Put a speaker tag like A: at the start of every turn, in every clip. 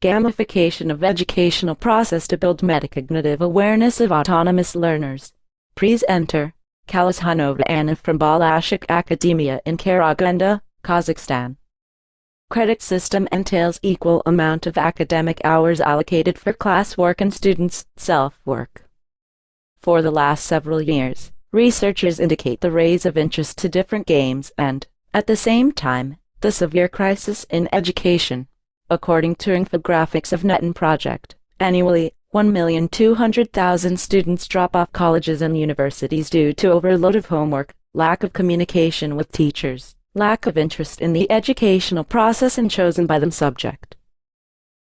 A: Gamification of educational process to build metacognitive awareness of autonomous learners. Presenter, Kalishanova Anna from Bolasha Academia in Karaganda, Kazakhstan. Credit system entails equal amount of academic hours allocated for classwork and students' self-work. For the last several years, researchers indicate the rise of interest to different games and, at the same time, the severe crisis in education. According to infographics of NETN project, annually, 1,200,000 students drop off colleges and universities due to overload of homework, lack of communication with teachers, lack of interest in the educational process and chosen by them subject.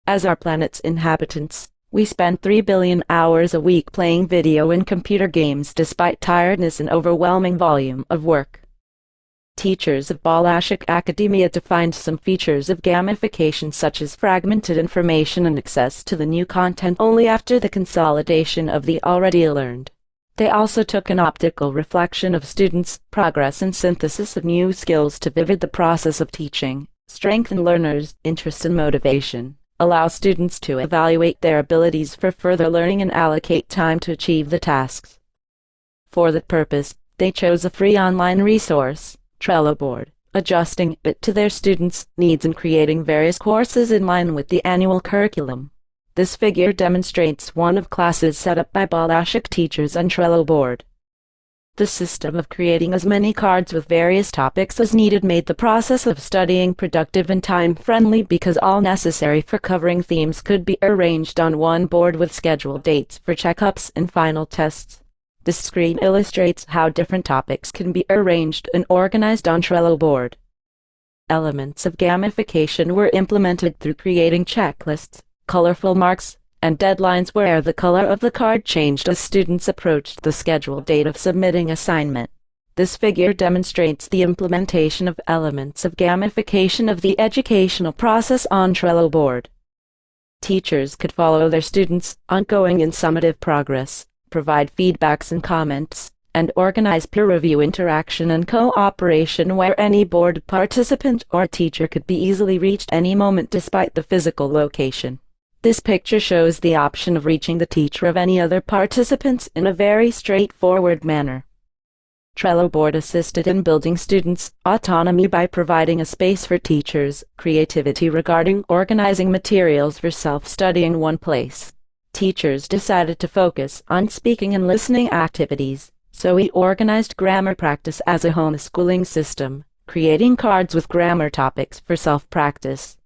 A: As our planet's inhabitants, we spend 3 billion hours a week playing video and computer games despite tiredness and overwhelming volume of work. Teachers of Bolasha Academia defined some features of gamification such as fragmented information and access to the new content only after the consolidation of the already learned. They also took an optical reflection of students' progress and synthesis of new skills to vivid the process of teaching, strengthen learners' interest and motivation, allow students to evaluate their abilities for further learning and allocate time to achieve the tasks. For that purpose, they chose a free online resource, Trello board, adjusting it to their students' needs and creating various courses in line with the annual curriculum. This figure demonstrates one of classes set up by Bolasha teachers on Trello board. The system of creating as many cards with various topics as needed made the process of studying productive and time-friendly because all necessary for covering themes could be arranged on one board with scheduled dates for checkups and final tests. This screen illustrates how different topics can be arranged and organized on Trello board. Elements of gamification were implemented through creating checklists, colorful marks, and deadlines where the color of the card changed as students approached the scheduled date of submitting assignment. This figure demonstrates the implementation of elements of gamification of the educational process on Trello board. Teachers could follow their students' ongoing and summative progress, provide feedbacks and comments, and organize peer review interaction and cooperation where any board participant or teacher could be easily reached any moment despite the physical location. This picture shows the option of reaching the teacher of any other participants in a very straightforward manner. Trello board assisted in building students' autonomy by providing a space for teachers' creativity regarding organizing materials for self-study in one place. Teachers decided to focus on speaking and listening activities, so we organized grammar practice as a homeschooling system, creating cards with grammar topics for self-practice.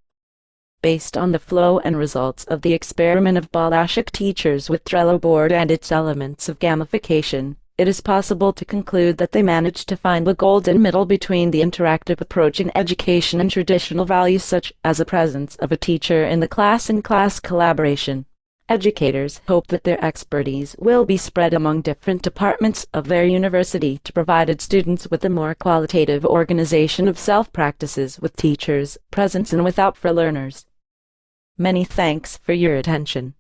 A: Based on the flow and results of the experiment of Bolasha teachers with Trello board and its elements of gamification, it is possible to conclude that they managed to find the golden middle between the interactive approach in education and traditional values such as the presence of a teacher in the class and class collaboration. Educators hope that their expertise will be spread among different departments of their university to provide students with a more qualitative organization of self-practices with teachers' presence and without for learners. Many thanks for your attention.